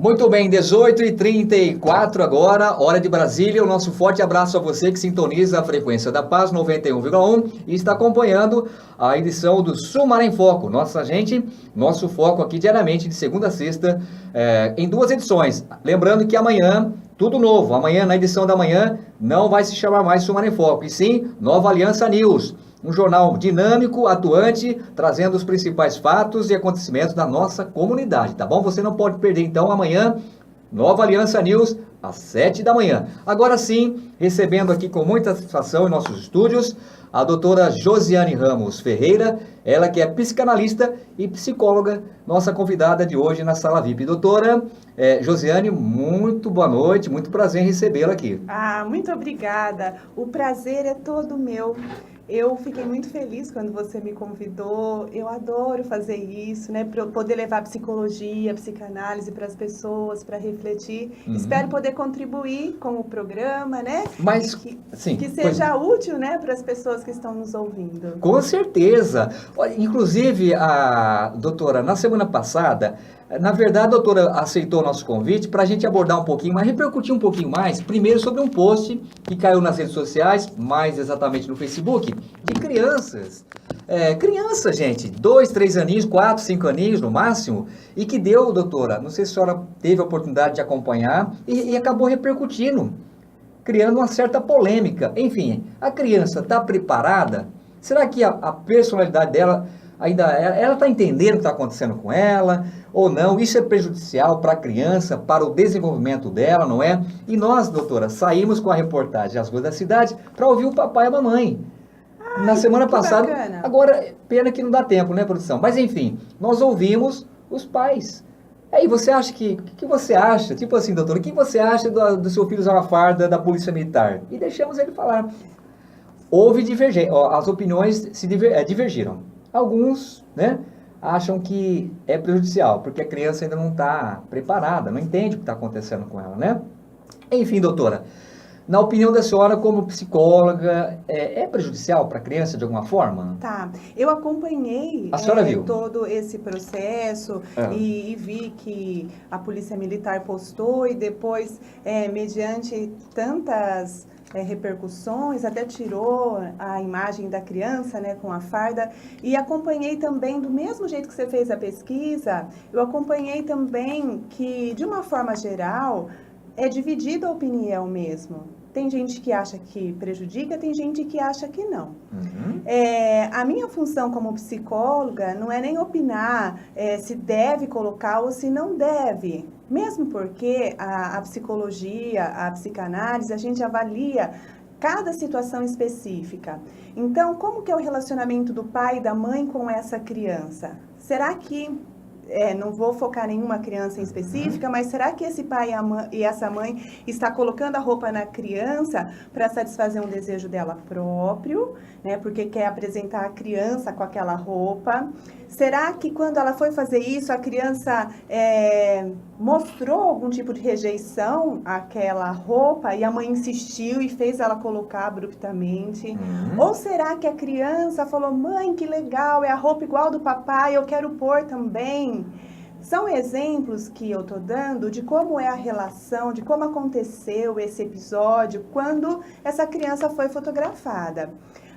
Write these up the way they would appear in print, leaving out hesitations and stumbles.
Muito bem, 18h34 agora, hora de Brasília. O nosso forte abraço a você que sintoniza a frequência da Paz 91,1 e está acompanhando a edição do Sul Mar em Foco. Nosso foco aqui diariamente, de segunda a sexta, em duas edições. Lembrando que amanhã, tudo novo. Amanhã, na edição da manhã, não vai se chamar mais Sul Mar em Foco, e sim Nova Aliança News. Um jornal dinâmico, atuante, trazendo os principais fatos e acontecimentos da nossa comunidade, tá bom? Você não pode perder, então, amanhã, Nova Aliança News, às 7 da manhã. Agora sim, recebendo aqui com muita satisfação em nossos estúdios, a doutora Josiane Ramos Ferreira, ela que é psicanalista e psicóloga, nossa convidada de hoje na Sala VIP. Doutora Josiane, muito boa noite, muito prazer em recebê-la aqui. Muito obrigada, o prazer é todo meu. Eu fiquei muito feliz quando você me convidou, eu adoro fazer isso, né, para eu poder levar psicologia, psicanálise para as pessoas, para refletir. Espero poder contribuir com o programa, né, Mas, que sim, seja útil, né, para as pessoas que estão nos ouvindo. Com certeza. Olha, inclusive, a doutora, na semana passada, na verdade, a doutora aceitou o nosso convite para a gente abordar um pouquinho, mas repercutir um pouquinho mais, primeiro sobre um post que caiu nas redes sociais, mais exatamente no Facebook, de crianças. Criança, gente, 2, 3 aninhos, 4, 5 aninhos no máximo, e que deu, doutora, não sei se a senhora teve a oportunidade de acompanhar, e acabou repercutindo, criando uma certa polêmica. Enfim, a criança está preparada? Será que a personalidade dela ainda, ela está entendendo o que está acontecendo com ela ou não? Isso é prejudicial para a criança, para o desenvolvimento dela, não é? E nós, doutora, saímos com a reportagem As Ruas da Cidade para ouvir o papai e a mamãe. Na semana passada, bacana. agora, pena que não dá tempo, né, produção? Mas enfim, nós ouvimos os pais. Aí você acha que você acha, tipo assim, doutora, o que você acha do seu filho usar uma farda da Polícia Militar? E deixamos ele falar. Houve divergência, as opiniões divergiram. Alguns, né, acham que é prejudicial, porque a criança ainda não está preparada, não entende o que está acontecendo com ela, né? Enfim, doutora, na opinião da senhora, como psicóloga, é prejudicial para a criança de alguma forma? Tá, eu acompanhei A senhora viu? todo esse processo e vi que a Polícia Militar postou e depois, mediante tantas repercussões, até tirou a imagem da criança, né, com a farda, e acompanhei também, do mesmo jeito que você fez a pesquisa, eu acompanhei também que, de uma forma geral, é dividida a opinião mesmo. Tem gente que acha que prejudica, tem gente que acha que não. A minha função como psicóloga não é nem opinar se deve colocar ou se não deve. Mesmo porque a psicologia, a psicanálise, a gente avalia cada situação específica. Então, como que é o relacionamento do pai e da mãe com essa criança? Será que não vou focar em nenhuma criança em específica, mas será que esse pai e essa mãe está colocando a roupa na criança para satisfazer um desejo dela próprio, né? Porque quer apresentar a criança com aquela roupa? Será que quando ela foi fazer isso, a criança mostrou algum tipo de rejeição àquela roupa e a mãe insistiu e fez ela colocar abruptamente? Ou será que a criança falou, mãe, que legal, é a roupa igual do papai, eu quero pôr também? São exemplos que eu estou dando de como é a relação, de como aconteceu esse episódio quando essa criança foi fotografada.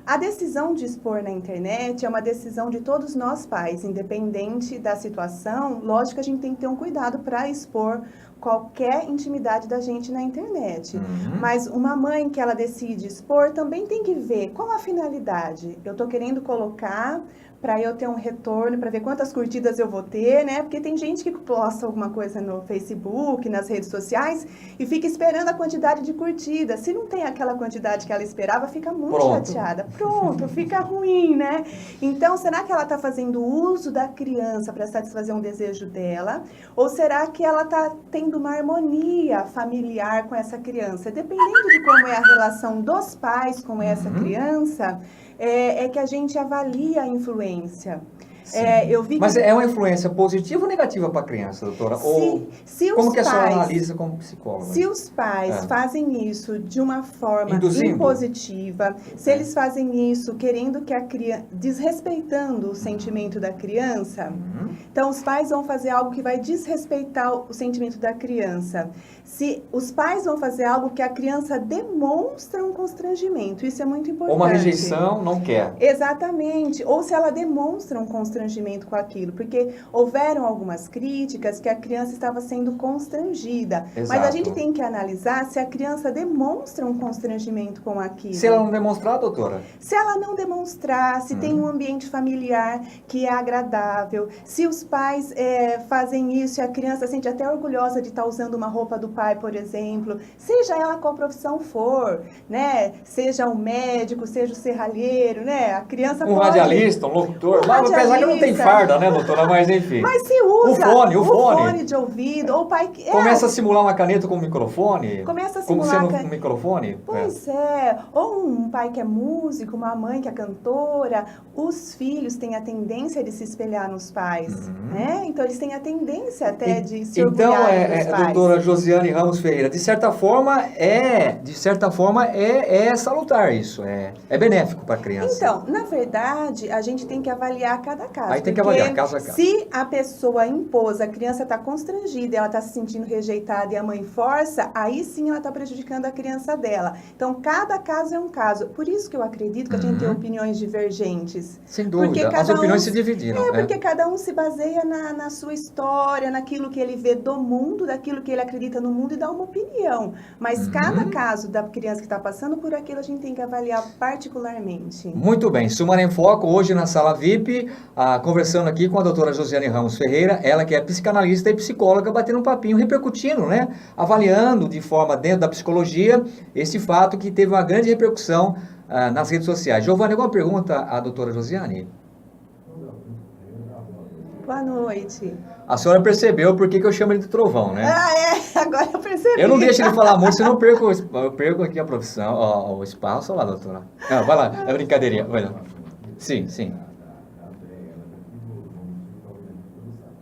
A decisão de expor na internet é uma decisão de todos nós pais, independente da situação. Lógico que a gente tem que ter um cuidado para expor qualquer intimidade da gente na internet. Mas uma mãe que ela decide expor também tem que ver qual a finalidade. Eu estou querendo colocar para eu ter um retorno, para ver quantas curtidas eu vou ter, né? Porque tem gente que posta alguma coisa no Facebook, nas redes sociais, e fica esperando a quantidade de curtidas. Se não tem aquela quantidade que ela esperava, fica muito chateada. Pronto, fica ruim, né? Então, será que ela está fazendo uso da criança para satisfazer um desejo dela? Ou será que ela está tendo uma harmonia familiar com essa criança? Dependendo de como é a relação dos pais com essa criança, é que a gente avalia a influência. Eu vi Mas é uma influência positiva ou negativa para a criança, doutora? Como que a senhora analisa como psicóloga? Se os pais fazem isso de uma forma impositiva, se eles fazem isso querendo que a criança, desrespeitando o sentimento da criança, então os pais vão fazer algo que vai desrespeitar o sentimento da criança. Se os pais vão fazer algo que a criança demonstra um constrangimento, isso é muito importante. Ou uma rejeição, não quer. Exatamente. Ou se ela demonstra um constrangimento com aquilo, porque houveram algumas críticas que a criança estava sendo constrangida. Exato. Mas a gente tem que analisar se a criança demonstra um constrangimento com aquilo. Se ela não demonstrar, doutora? Se ela não demonstrar, se tem um ambiente familiar que é agradável, se os pais fazem isso e a criança sente até orgulhosa de estar usando uma roupa do pai, por exemplo, seja ela qual profissão for, né? Seja um médico, seja o serralheiro, né? A criança pode... radialista, um locutor, apesar que não tem farda, né, doutora? Mas enfim. Mas se usa o fone de ouvido, ou o pai... Começa a simular uma caneta com microfone? Começa a simular... Como sendo um microfone? Pois ou um pai que é músico, uma mãe que é cantora, os filhos têm a tendência de se espelhar nos pais, né? Então eles têm a tendência até de se orgulhar dos pais. Doutora Josiane Ramos Ferreira, de certa forma é salutar isso, é benéfico para a criança. Então, na verdade, a gente tem que avaliar cada caso. Aí tem que avaliar caso a caso. Se a pessoa impôs, a criança está constrangida, ela está se sentindo rejeitada e a mãe força, aí sim ela está prejudicando a criança dela. Então, cada caso é um caso. Por isso que eu acredito que a gente tem opiniões divergentes. Sem dúvida, as opiniões se dividiram. Porque cada um se baseia na sua história, naquilo que ele vê do mundo, daquilo que ele acredita no mundo e dá uma opinião. Mas cada caso da criança que está passando por aquilo, a gente tem que avaliar particularmente. Muito bem, Sumar em Foco, hoje na sala VIP, conversando aqui com a doutora Josiane Ramos Ferreira, ela que é psicanalista e psicóloga, batendo um papinho, repercutindo, né? Avaliando de forma dentro da psicologia esse fato que teve uma grande repercussão nas redes sociais. Giovanni, alguma pergunta à doutora Josiane? Boa noite. A senhora percebeu por que eu chamo ele de trovão, né? Agora eu percebi. Eu não deixo ele falar muito, senão eu perco aqui a profissão, o espaço. Olha lá, doutora. Vai lá, é brincadeirinha. Vai lá. Sim.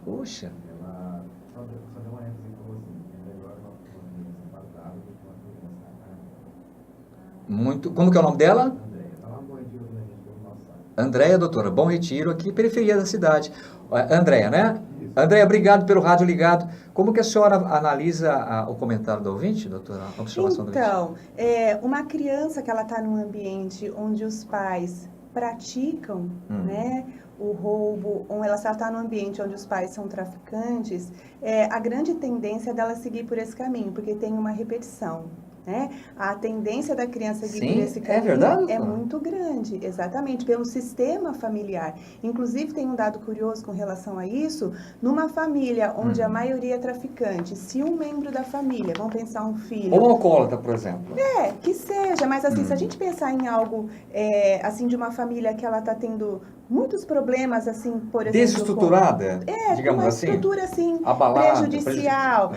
Puxa. Muito. Como que é o nome dela? Andréia, doutora. Bom Retiro, aqui, periferia da cidade. Andréia, né? Andréia, obrigado pelo rádio ligado. Como que a senhora analisa o comentário do ouvinte, doutora? A observação do ouvinte? Então, uma criança que ela está num ambiente onde os pais praticam, né, o roubo, ou ela está num ambiente onde os pais são traficantes, a grande tendência é dela seguir por esse caminho, porque tem uma repetição. Né? A tendência da criança seguir por esse caminho é muito grande, exatamente, pelo sistema familiar. Inclusive, tem um dado curioso com relação a isso, numa família onde a maioria é traficante, se um membro da família, vamos pensar um filho... Ou um alcoólatra, por exemplo. Que seja, mas assim, se a gente pensar em algo, assim, de uma família que ela está tendo muitos problemas, assim, por exemplo... Desestruturada, digamos assim? Uma estrutura, assim, abalada, prejudicial.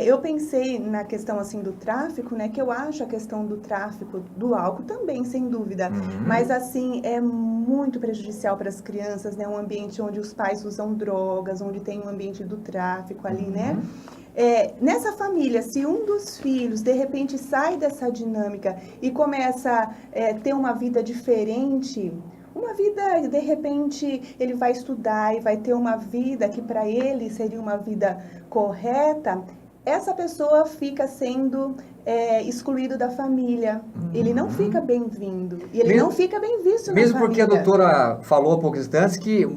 Eu pensei na questão, assim, do tráfico, né, que eu acho a questão do tráfico do álcool também, sem dúvida, mas assim, é muito prejudicial para as crianças, né, um ambiente onde os pais usam drogas, onde tem um ambiente do tráfico ali, né? Nessa família, se um dos filhos, de repente, sai dessa dinâmica e começa a ter uma vida diferente... Uma vida, de repente, ele vai estudar e vai ter uma vida que para ele seria uma vida correta, essa pessoa fica sendo excluído da família. Ele não fica bem-vindo. E ele não fica bem visto na família. Mesmo porque a doutora falou há poucos instantes que,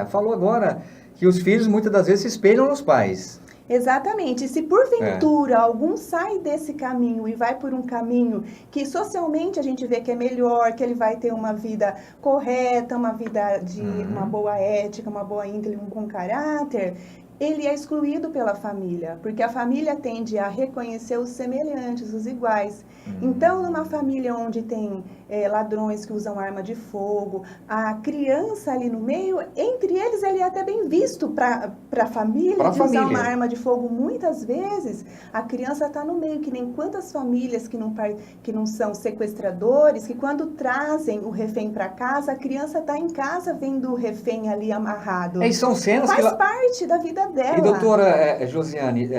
falou agora, que os filhos muitas das vezes se espelham nos pais. Exatamente. Se porventura algum sai desse caminho e vai por um caminho que socialmente a gente vê que é melhor, que ele vai ter uma vida correta, uma vida de uma boa ética, uma boa índole, um bom caráter, ele é excluído pela família, porque a família tende a reconhecer os semelhantes, os iguais. Então, numa família onde tem ladrões que usam arma de fogo, a criança ali no meio, entre eles ele é até bem visto para a família de usar uma arma de fogo. Muitas vezes a criança está no meio, que nem quantas famílias que não são sequestradores, que quando trazem o refém para casa, a criança está em casa vendo o refém ali amarrado. E são cenas Faz parte da vida dela. E doutora Josiane,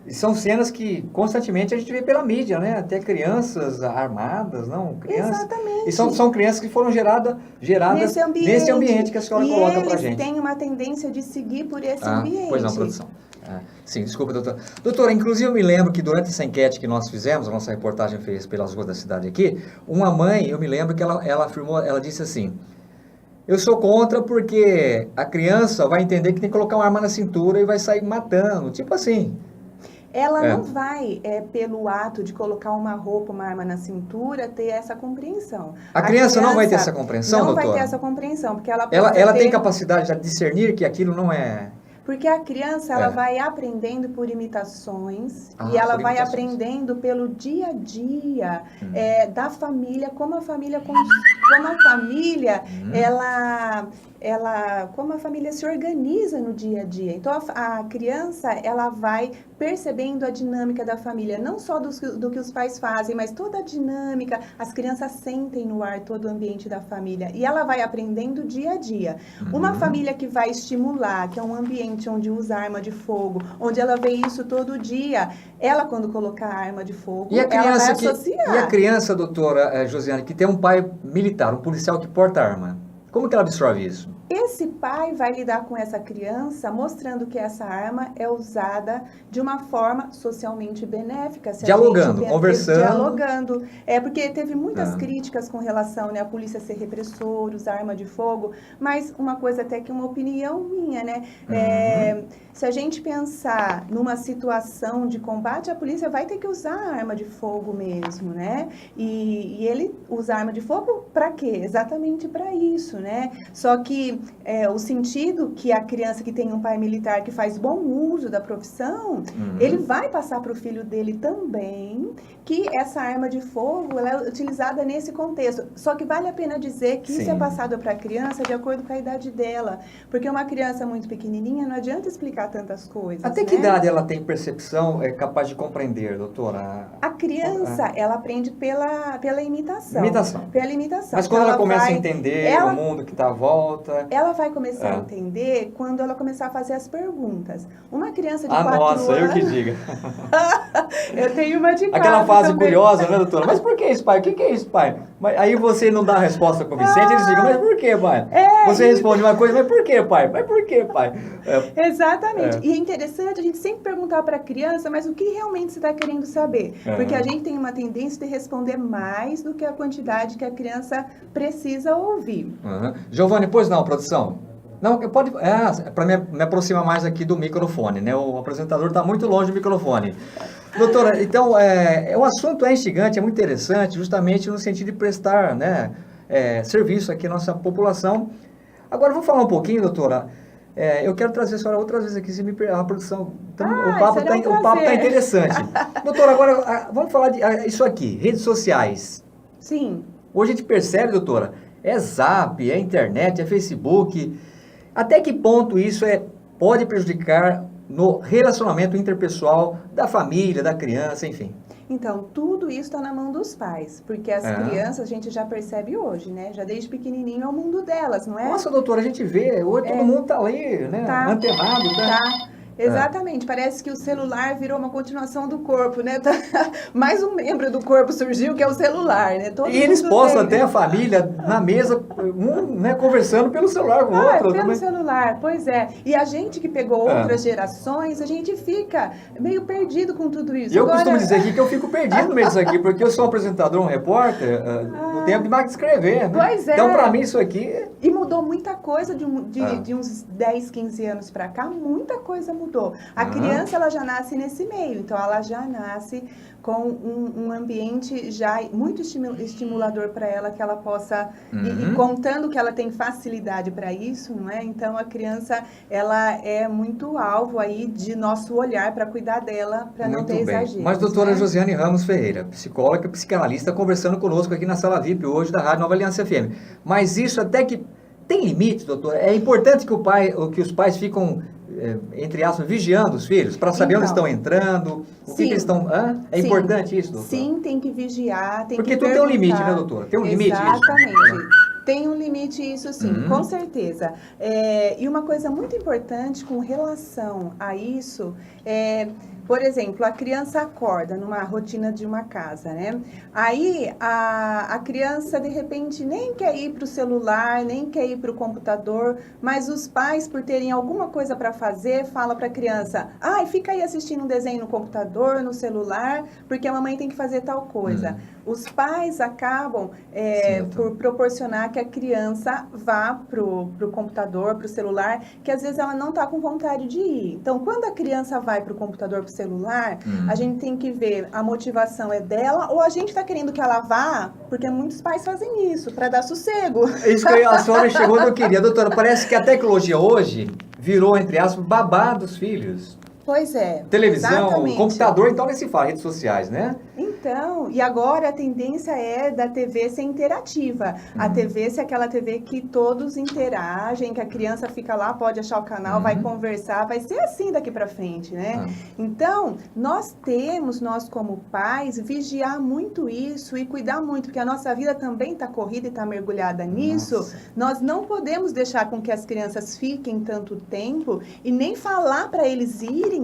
são cenas que constantemente a gente vê pela mídia, né? Até crianças armadas, não? Crianças. Exatamente. E são crianças que foram geradas nesse ambiente que a senhora coloca pra gente. E eles têm uma tendência de seguir por esse ambiente. Pois não, produção. Sim, desculpa, doutora. Doutora, inclusive eu me lembro que durante essa enquete que nós fizemos, a nossa reportagem fez pelas ruas da cidade aqui, uma mãe, eu me lembro que ela afirmou, ela disse assim: eu sou contra porque a criança vai entender que tem que colocar uma arma na cintura e vai sair matando, tipo assim. Ela não vai, pelo ato de colocar uma roupa, uma arma na cintura, ter essa compreensão. A criança não vai ter essa compreensão, doutora? Não vai ter essa compreensão, porque ela tem capacidade de discernir que aquilo não é... Porque a criança, ela vai aprendendo por imitações e ela vai aprendendo pelo dia a dia da família, como a família como a família se organiza no dia a dia. Então, a criança, ela vai percebendo a dinâmica da família, não só do que os pais fazem, mas toda a dinâmica, as crianças sentem no ar todo o ambiente da família, e ela vai aprendendo dia a dia. Uma família que vai estimular, que é um ambiente onde usa arma de fogo, onde ela vê isso todo dia, ela, quando colocar a arma de fogo, ela vai associar. E a criança, doutora Josiane, que tem um pai militar, um policial que porta arma, como que ela absorve isso? Esse pai vai lidar com essa criança mostrando que essa arma é usada de uma forma socialmente benéfica. Dialogando, conversando. Dialogando. Porque teve muitas críticas com relação, né, a polícia ser repressor, usar arma de fogo, mas uma coisa até que uma opinião minha, né? Se a gente pensar numa situação de combate, a polícia vai ter que usar a arma de fogo mesmo, né? E ele usa arma de fogo para quê? Exatamente para isso, né? Só que o sentido que a criança que tem um pai militar que faz bom uso da profissão, ele vai passar para o filho dele também que essa arma de fogo ela é utilizada nesse contexto. Só que vale a pena dizer que isso é passado para a criança de acordo com a idade dela. Porque uma criança muito pequenininha não adianta explicar tantas coisas. Até que idade ela tem percepção capaz de compreender, doutora? A criança, ela aprende pela imitação. Pela imitação. Mas quando ela começa a entender o mundo que está à volta... Ela vai começar a entender quando ela começar a fazer as perguntas. Uma criança de 4 anos... nossa, eu que diga. Eu tenho uma de casa. Aquela fase curiosa, né, doutora? Mas por que isso, pai? O que é isso, pai? Mas aí você não dá a resposta convincente, eles digam, mas por que, pai? Você responde uma coisa, mas por que, pai? Mas por que, pai? Exatamente. E é interessante a gente sempre perguntar para a criança, mas o que realmente você está querendo saber? Porque a gente tem uma tendência de responder mais do que a quantidade que a criança precisa ouvir. Giovanni, pois não, produção? Não, pode... para me aproximar mais aqui do microfone, né? O apresentador está muito longe do microfone. Doutora, então, o assunto é instigante, é muito interessante, justamente no sentido de prestar, né, serviço aqui à nossa população. Agora, vou falar um pouquinho, doutora. Eu quero trazer a senhora outras vezes aqui, se me a produção. Então, o papo está interessante. Doutora, agora, vamos falar de isso aqui, redes sociais. Sim. Hoje a gente percebe, doutora, é Zap, é internet, é Facebook. Até que ponto isso pode prejudicar no relacionamento interpessoal da família, da criança, enfim? Então, tudo isso está na mão dos pais, porque as crianças a gente já percebe hoje, né? Já desde pequenininho é o mundo delas, não é? Nossa, doutora, a gente vê, hoje todo mundo tá ali, né? Antenado, tá? Exatamente, parece que o celular virou uma continuação do corpo, né? Mais um membro do corpo surgiu, que é o celular, né? E eles postam até a família na mesa, né, conversando pelo celular com o outro. Pelo celular, pois é. E a gente que pegou outras gerações, a gente fica meio perdido com tudo isso. E eu costumo dizer aqui que eu fico perdido no meio disso aqui, porque eu sou um apresentador, um repórter, no tempo de mais escrever, né? Pois é. Então, para mim, isso aqui... E mudou muita coisa de uns 10, 15 anos para cá, muita coisa mudou. mudou. A criança, ela já nasce nesse meio, então ela já nasce com um ambiente já muito estimulador para ela, que ela possa, e contando que ela tem facilidade para isso, não é? Então a criança, ela é muito alvo aí de nosso olhar para cuidar dela, para não ter exageros. Mas doutora, né? Josiane Ramos Ferreira, psicóloga, psicanalista, conversando conosco aqui na Sala VIP hoje da Rádio Nova Aliança FM. Mas isso até que tem limite, doutora? É importante que os pais ficam, entre aspas, vigiando os filhos, para saber onde estão entrando, o que eles estão... É importante isso, doutora? Sim, tem que vigiar, tem Porque que tudo tem um limite, né, doutora? Tem um limite isso? Exatamente. Tem um limite isso sim, com certeza. E uma coisa muito importante com relação a isso por exemplo, a criança acorda numa rotina de uma casa, né? Aí a criança, de repente, nem quer ir para o celular, nem quer ir para o computador, mas os pais, por terem alguma coisa para fazer, falam para a criança, fica aí assistindo um desenho no computador, no celular, porque a mamãe tem que fazer tal coisa. Os pais acabam por proporcionar que a criança vá pro computador, pro celular, que às vezes ela não está com vontade de ir. Então, quando a criança vai pro computador, pro celular, a gente tem que ver a motivação é dela ou a gente está querendo que ela vá, porque muitos pais fazem isso, para dar sossego. Isso que a senhora chegou onde eu queria. Doutora, parece que a tecnologia hoje virou, entre aspas, babá dos filhos. Pois é. Televisão, exatamente. computador, então nem se fala, redes sociais, né? Então, e agora a tendência é da TV ser interativa. A TV ser aquela TV que todos interagem, que a criança fica lá, pode achar o canal, vai conversar, vai ser assim daqui para frente, né? Então, nós como pais, vigiar muito isso e cuidar muito, porque a nossa vida também está corrida e está mergulhada nisso. Nossa. Nós não podemos deixar com que as crianças fiquem tanto tempo e nem falar para eles irem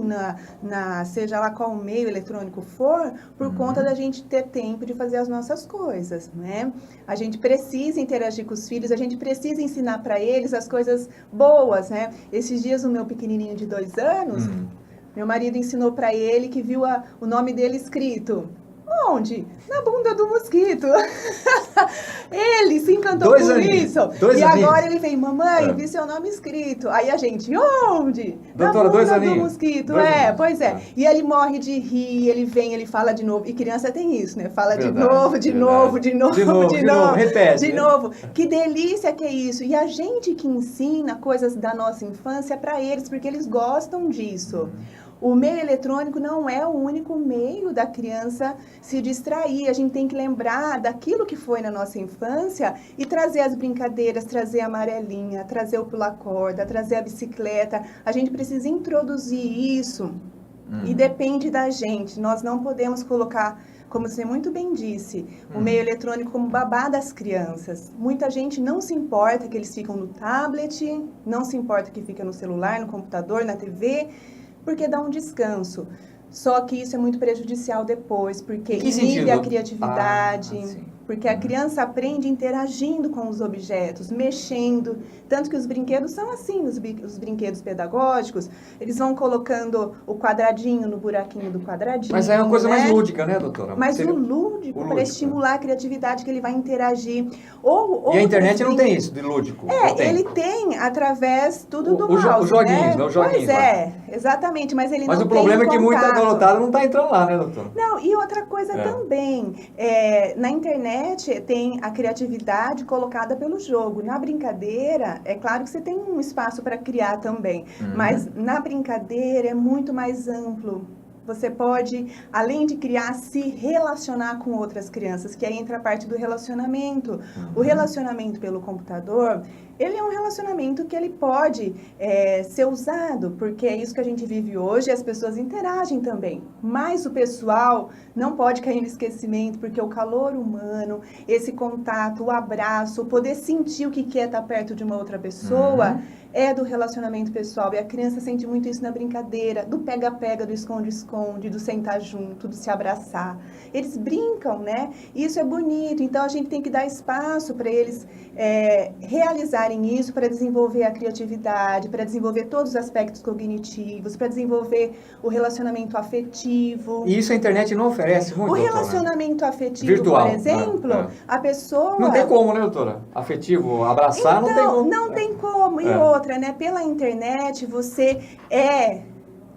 seja lá qual meio eletrônico for, por conta da gente ter tempo de fazer as nossas coisas, né? A gente precisa interagir com os filhos, a gente precisa ensinar para eles as coisas boas, né? Esses dias o meu pequenininho de 2 anos, meu marido ensinou para ele que viu o nome dele escrito. Onde? Na bunda do mosquito. Ele se encantou com isso. E agora ele vem, mamãe, vi seu nome escrito. Aí a gente, onde? Doutora, na bunda do mosquito. Pois é. E ele morre de rir, ele vem, ele fala de novo. E criança tem isso, né? Fala de novo. Repete. De novo. Que delícia que é isso. E a gente que ensina coisas da nossa infância para eles, porque eles gostam disso. O meio eletrônico não é o único meio da criança se distrair. A gente tem que lembrar daquilo que foi na nossa infância e trazer as brincadeiras, trazer a amarelinha, trazer o pular-corda, trazer a bicicleta. A gente precisa introduzir isso e depende da gente. Nós não podemos colocar, como você muito bem disse, o meio eletrônico como babá das crianças. Muita gente não se importa que eles ficam no tablet, não se importa que fica no celular, no computador, na TV, porque dá um descanso. Só que isso é muito prejudicial depois, porque inibe a criatividade, porque a criança aprende interagindo com os objetos, mexendo. Tanto que os brinquedos são assim, os brinquedos pedagógicos, eles vão colocando o quadradinho no buraquinho do quadradinho. Mas aí é uma coisa mais lúdica, né, doutora? Mas o lúdico, para estimular a criatividade, que ele vai interagir. E a internet não tem isso de lúdico? Ele tem através do mouse, os joguinhos, né? Não, os joguinhos. Pois exatamente, mas ele não tem Mas o problema é que muita garotada não está entrando lá, né, doutora? Não, e outra coisa também, na internet tem a criatividade colocada pelo jogo. Na brincadeira, é claro que você tem um espaço para criar também, mas na brincadeira é muito mais amplo. Você pode, além de criar, se relacionar com outras crianças, que aí entra a parte do relacionamento. O relacionamento pelo computador, ele é um relacionamento que ele pode ser usado, porque é isso que a gente vive hoje, e as pessoas interagem também. Mas o pessoal não pode cair no esquecimento, porque o calor humano, esse contato, o abraço, o poder sentir o que é estar perto de uma outra pessoa, é do relacionamento pessoal. E a criança sente muito isso na brincadeira, do pega-pega, do esconde-esconde, do sentar junto, do se abraçar. Eles brincam, né? E isso é bonito. Então, a gente tem que dar espaço para eles realizarem isso, para desenvolver a criatividade, para desenvolver todos os aspectos cognitivos, para desenvolver o relacionamento afetivo. E isso a internet não oferece muito, O relacionamento afetivo, virtual, por exemplo, a pessoa... Não tem como, né, doutora? Afetivo, abraçar, então, não tem como. Não tem como. E outra, né? Pela internet, você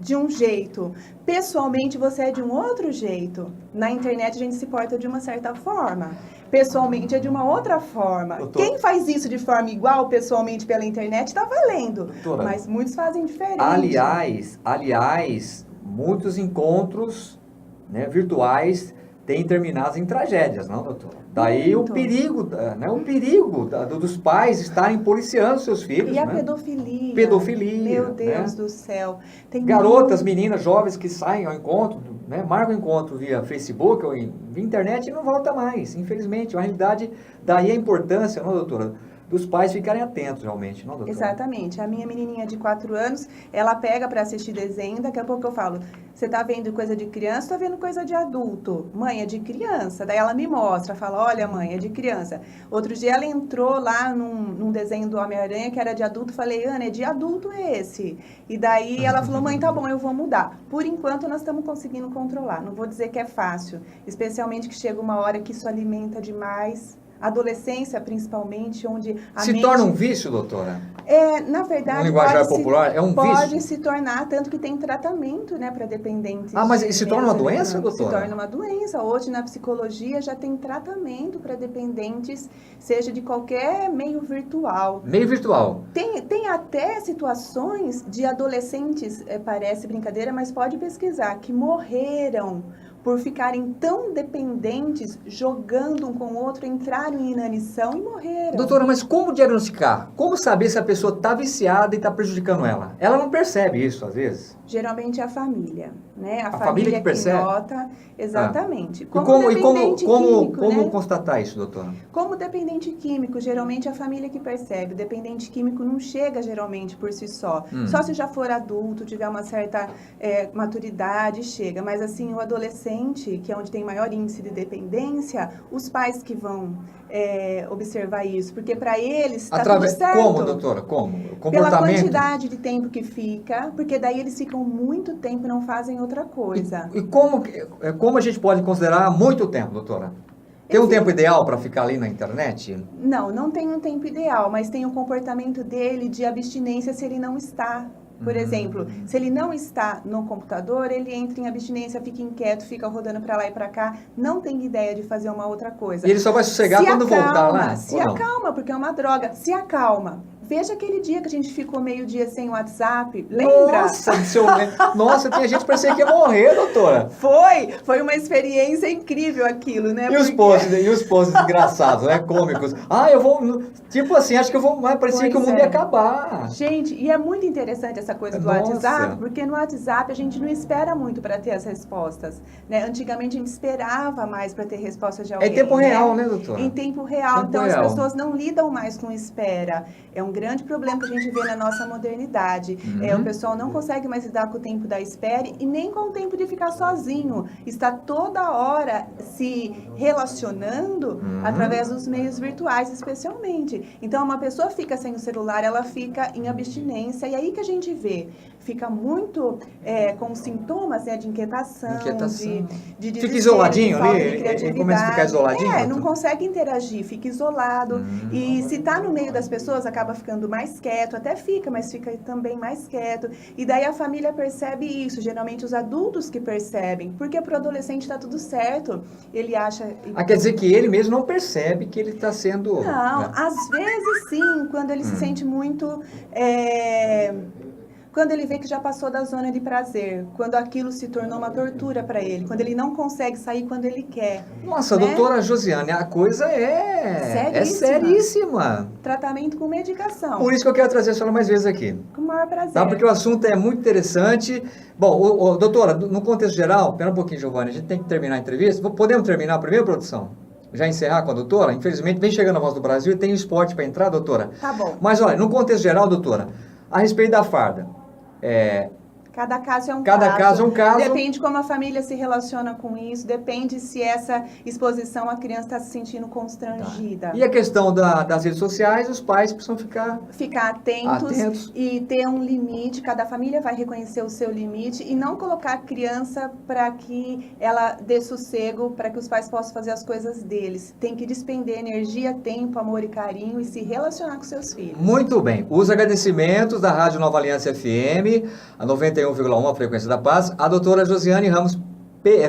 de um jeito. Pessoalmente, você é de um outro jeito. Na internet, a gente se porta de uma certa forma. Pessoalmente, é de uma outra forma. Quem faz isso de forma igual, pessoalmente, pela internet, está valendo. Doutora, mas muitos fazem diferente. Aliás, muitos encontros, né, virtuais têm terminado em tragédias, não, doutora? Daí Muito. o perigo, né, dos pais estarem policiando seus filhos. E a né? pedofilia. Pedofilia. Meu Deus, né? do céu. Tem Garotas, meninas, jovens que saem ao encontro, né, marcam o encontro via Facebook ou via internet e não volta mais, infelizmente. Na realidade, daí a importância, não, doutora, dos pais ficarem atentos realmente, não, doutora? Exatamente. A minha menininha de 4 anos, ela pega para assistir desenho, daqui a pouco eu falo, você tá vendo coisa de criança, tá vendo coisa de adulto? Mãe, é de criança. Daí ela me mostra, fala, olha mãe, é de criança. Outro dia ela entrou lá num desenho do Homem-Aranha que era de adulto, falei, Ana, é de adulto esse. E daí ela falou, mãe, tá bom, eu vou mudar. Por enquanto nós estamos conseguindo controlar. Não vou dizer que é fácil, especialmente que chega uma hora que isso alimenta demais. Adolescência, principalmente, onde a Se mente... torna um vício, doutora? Na verdade, no linguajar popular, é um vício? Pode se tornar, tanto que tem tratamento, né, para dependentes. Mas se torna uma doença, doutora? Se torna uma doença. Hoje, na psicologia, já tem tratamento para dependentes, seja de qualquer meio virtual. Meio virtual. Tem até situações de adolescentes, parece brincadeira, mas pode pesquisar, que morreram por ficarem tão dependentes, jogando um com o outro, entraram em inanição e morreram. Doutora, mas como diagnosticar? Como saber se a pessoa está viciada e está prejudicando ela? Ela não percebe isso, às vezes? Geralmente é a família, né? A família que percebe? Nota, exatamente. Como constatar isso, doutora? Como dependente químico, geralmente é a família que percebe. O dependente químico não chega, geralmente, por si só. Só se já for adulto, tiver uma certa maturidade, chega. Mas, assim, o adolescente, que é onde tem maior índice de dependência, os pais que vão observar isso. Porque, para eles, está tudo certo. Como, doutora? Como? Pela quantidade de tempo que fica, porque daí eles ficam muito tempo e não fazem outra coisa. E como a gente pode considerar muito tempo, doutora? Tem um tempo ideal para ficar ali na internet? Não tem um tempo ideal, mas tem o comportamento dele de abstinência se ele não está. Por exemplo, se ele não está no computador, ele entra em abstinência, fica inquieto, fica rodando para lá e para cá, não tem ideia de fazer uma outra coisa. E ele só vai sossegar quando voltar lá? Se acalma, porque é uma droga. Se acalma. Veja aquele dia que a gente ficou meio dia sem WhatsApp, lembra? Nossa, tinha gente que parecia que ia morrer, doutora. Foi uma experiência incrível aquilo, né? E os posts engraçados, né? Cômicos. Eu vou, tipo assim, acho que eu vou, mas parecia que o mundo ia acabar. Gente, e é muito interessante essa coisa do WhatsApp, porque no WhatsApp a gente não espera muito para ter as respostas, né? Antigamente a gente esperava mais para ter resposta de alguém. É em tempo real, né, doutora? Em tempo real. Então as pessoas não lidam mais com espera. É um grande problema que a gente vê na nossa modernidade. O pessoal não consegue mais lidar com o tempo da espera e nem com o tempo de ficar sozinho. Está toda hora se relacionando através dos meios virtuais, especialmente. Então, uma pessoa fica sem o celular, ela fica em abstinência. E aí que a gente vê, fica muito com sintomas, né, de inquietação. De fica isoladinho ali? Ele começa a ficar isoladinho? Não consegue interagir, fica isolado. E se está no meio das pessoas, acaba ficando mais quieto, até fica, mas fica também mais quieto. E daí a família percebe isso, geralmente os adultos que percebem, porque para o adolescente está tudo certo, ele acha... quer dizer que ele mesmo não percebe que ele está sendo... Não, às vezes sim, quando ele se sente muito... Quando ele vê que já passou da zona de prazer, quando aquilo se tornou uma tortura para ele, quando ele não consegue sair quando ele quer. Nossa, né? Doutora Josiane, a coisa é seríssima. Tratamento com medicação. Por isso que eu quero trazer a senhora mais vezes aqui. Com o maior prazer. Tá? Porque o assunto é muito interessante. Bom, doutora, no contexto geral, espera um pouquinho, Giovanni, a gente tem que terminar a entrevista. Podemos terminar a primeira produção? Já encerrar com a doutora? Infelizmente, vem chegando a Voz do Brasil e tem esporte para entrar, doutora. Tá bom. Mas olha, no contexto geral, doutora, a respeito da farda, cada caso é um Cada caso é um caso. Depende como a família se relaciona com isso, depende se essa exposição a criança está se sentindo constrangida. Tá. E a questão das redes sociais, os pais precisam ficar atentos e ter um limite, cada família vai reconhecer o seu limite e não colocar a criança para que ela dê sossego, para que os pais possam fazer as coisas deles. Tem que despender energia, tempo, amor e carinho e se relacionar com seus filhos. Muito bem. Os agradecimentos da Rádio Nova Aliança FM, a 91,1 91,1 a frequência da paz, a doutora Josiane Ramos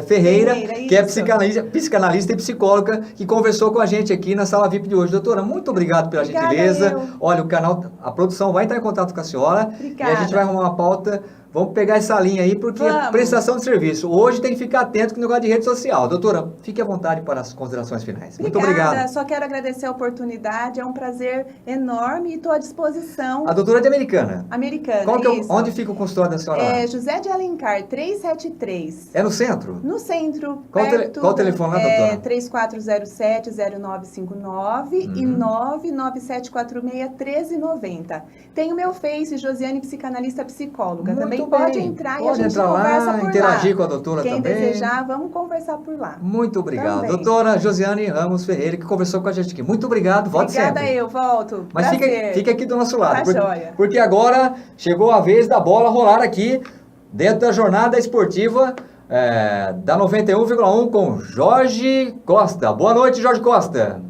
Ferreira, que é psicanalista e psicóloga, que conversou com a gente aqui na sala VIP de hoje. Doutora, muito obrigado pela gentileza. Olha, o canal, a produção vai entrar em contato com a senhora. Obrigada. E a gente vai arrumar uma pauta. Vamos pegar essa linha aí, porque é prestação de serviço. Hoje tem que ficar atento com o negócio de rede social. Doutora, fique à vontade para as considerações finais. Muito obrigado. Só quero agradecer a oportunidade, é um prazer enorme e estou à disposição. A doutora é de Americana. Americana, onde fica o consultório da senhora? É José de Alencar, 373. É no centro? No centro. Qual o telefone lá, doutora? 3407-0959 e 99746-1390. Tem o meu Face, Josiane Psicanalista Psicóloga. Também pode entrar e a gente conversa por lá. Interagir com a doutora também. Quem desejar, vamos conversar por lá. Muito obrigado. Doutora Josiane Ramos Ferreira, que conversou com a gente aqui. Muito obrigado, volte sempre. Obrigada, eu volto. Mas fica aqui do nosso lado. Tá joia. Porque agora chegou a vez da bola rolar aqui, dentro da jornada esportiva da 91,1 com Jorge Costa. Boa noite, Jorge Costa.